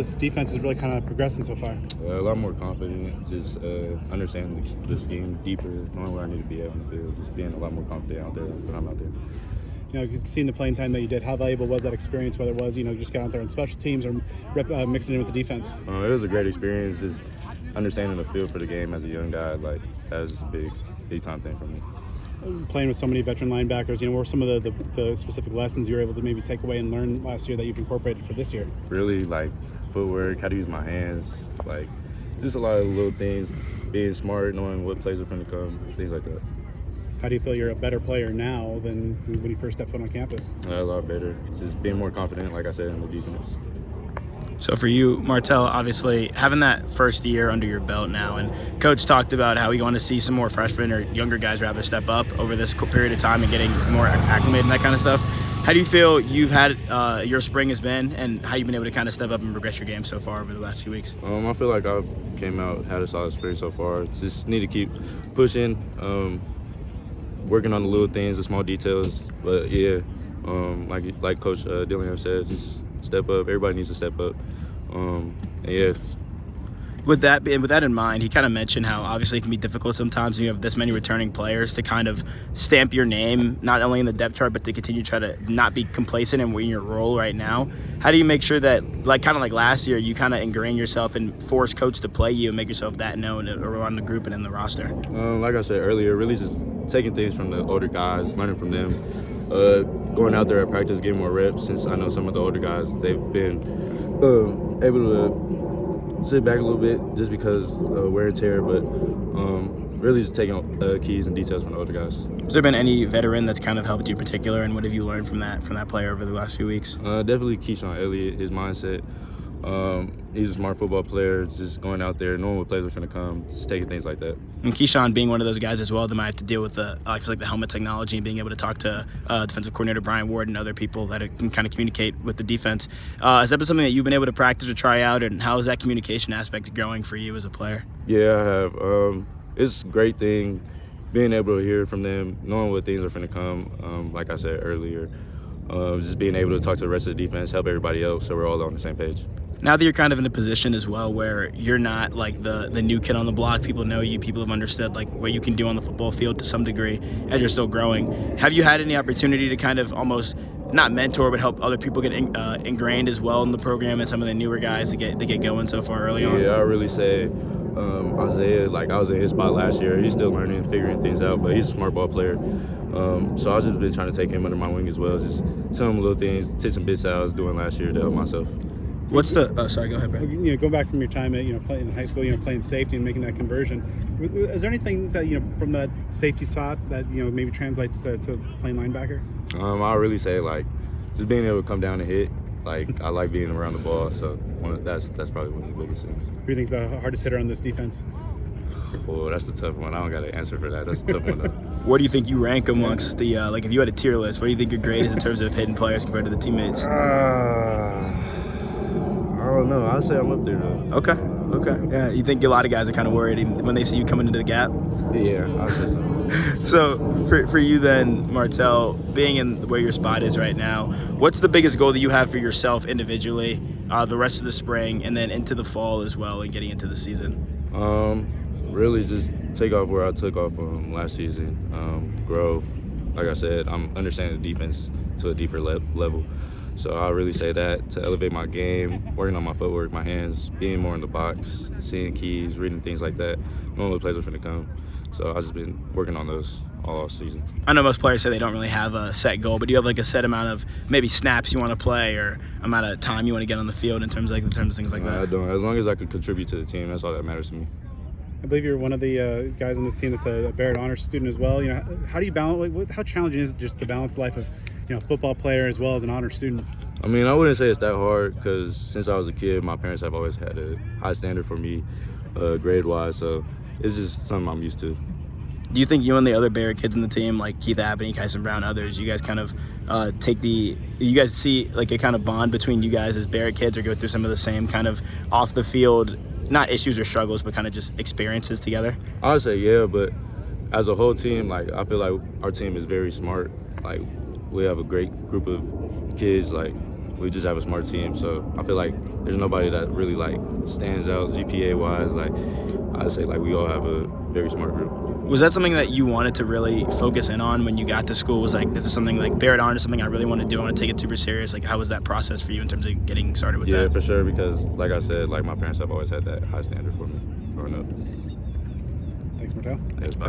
This defense is really kind of progressing so far. A lot more confident, just understanding the scheme deeper, knowing where I need to be at on the field, just being a lot more confident out there when I'm out there. You know, seeing the playing time that you did, how valuable was that experience, whether it was, just get out there on special teams or mixing in with the defense? It was a great experience, just understanding the feel for the game as a young guy. Like, that was just a big time thing for me. Playing with so many veteran linebackers, what were some of the specific lessons you were able to maybe take away and learn last year that you've incorporated for this year? Really, like, footwork, how to use my hands, like, just a lot of little things, being smart, knowing what plays are going to come, things like that. How do you feel you're a better player now than when you first stepped foot on campus? A lot better. Just being more confident, like I said, in the defense. So for you, Martell, obviously having that first year under your belt now, and Coach talked about how we want to see some more freshmen or younger guys rather step up over this period of time and getting more acclimated and that kind of stuff. How do you feel you've had your spring has been, and how you've been able to kind of step up and progress your game so far over the last few weeks? I feel like I've came out, had a solid spring so far. Just need to keep pushing, working on the little things, the small details. But yeah, like Coach Dillingham said, just step up. Everybody needs to step up. And yeah. With that in mind, he kind of mentioned how obviously it can be difficult sometimes when you have this many returning players to kind of stamp your name, not only in the depth chart, but to continue to try to not be complacent in your role right now. How do you make sure that, like last year, you kind of ingrain yourself and force Coach to play you and make yourself that known around the group and in the roster? Like I said earlier, really just taking things from the older guys, learning from them, going out there at practice, getting more reps. Since I know some of the older guys, they've been able to sit back a little bit just because wear and tear, but really just taking keys and details from the older guys. Has there been any veteran that's kind of helped you in particular, and what have you learned from that player over the last few weeks? Definitely Keyshawn Elliott, his mindset. He's a smart football player, just going out there, knowing what plays are going to come, just taking things like that. And Keyshawn being one of those guys as well that might have to deal with the helmet technology and being able to talk to defensive coordinator Brian Ward and other people that can kind of communicate with the defense. Has that been something that you've been able to practice or try out, and how is that communication aspect going for you as a player? Yeah, I have. It's a great thing being able to hear from them, knowing what things are going to come, like I said earlier. Just being able to talk to the rest of the defense, help everybody else, so we're all on the same page. Now that you're kind of in a position as well where you're not like the new kid on the block, people know you, people have understood like what you can do on the football field to some degree as you're still growing. Have you had any opportunity to kind of almost not mentor but help other people get ingrained as well in the program and some of the newer guys to get going so far early on? Yeah, I really say Isaiah, like I was in his spot last year. He's still learning, figuring things out, but he's a smart ball player. So I've just been trying to take him under my wing as well, just tell him little things, take some bits that I was doing last year to help myself. What's the sorry, go ahead, Brad. Go back from your time at playing in high school, playing safety and making that conversion. Is there anything that from that safety spot that maybe translates to playing linebacker? I really say like just being able to come down and hit. Like I like being around the ball, so that's probably one of the biggest things. Who do you think's the hardest hitter on this defense? Well, that's the tough one. I don't got an answer for that. That's a tough one though. Where do you think you rank amongst the like if you had a tier list? What do you think your grade is in terms of hitting players compared to the teammates? I don't know. I'd say I'm up there though. Okay. Yeah, you think a lot of guys are kind of worried when they see you coming into the gap? Yeah, I'd say so. So for you then, Martell, being in where your spot is right now, what's the biggest goal that you have for yourself individually, the rest of the spring, and then into the fall as well and getting into the season? Really just take off where I took off from last season, grow. Like I said, I'm understanding the defense to a deeper level. So I really say that to elevate my game, working on my footwork, my hands, being more in the box, seeing keys, reading things like that, knowing what plays are going to come. So I've just been working on those all season. I know most players say they don't really have a set goal, but do you have like a set amount of maybe snaps you want to play or amount of time you want to get on the field in terms of things like that? I don't. As long as I can contribute to the team, that's all that matters to me. I believe you're one of the guys on this team that's a Barrett Honors student as well. How do you balance? How challenging is it just to balance life of football player as well as an honors student? I mean, I wouldn't say it's that hard because since I was a kid, my parents have always had a high standard for me, grade-wise. So it's just something I'm used to. Do you think you and the other Barrett kids in the team, like Keith Abney, Kyson Brown, others, you guys kind of you guys see like a kind of bond between you guys as Barrett kids, or go through some of the same kind of off the field, not issues or struggles, but kind of just experiences together? I would say yeah, but as a whole team, like I feel like our team is very smart. Like we have a great group of kids. Like we just have a smart team. So I feel like there's nobody that really like stands out GPA wise. Like I'd say like we all have a very smart group. Was that something that you wanted to really focus in on when you got to school? Was like, this is something like Barrett Honors, something I really want to do. I want to take it super serious. Like, how was that process for you in terms of getting started with Yeah, that? for sure, because like I said, like my parents have always had that high standard for me growing up. Thanks, Martell. Thanks, boss.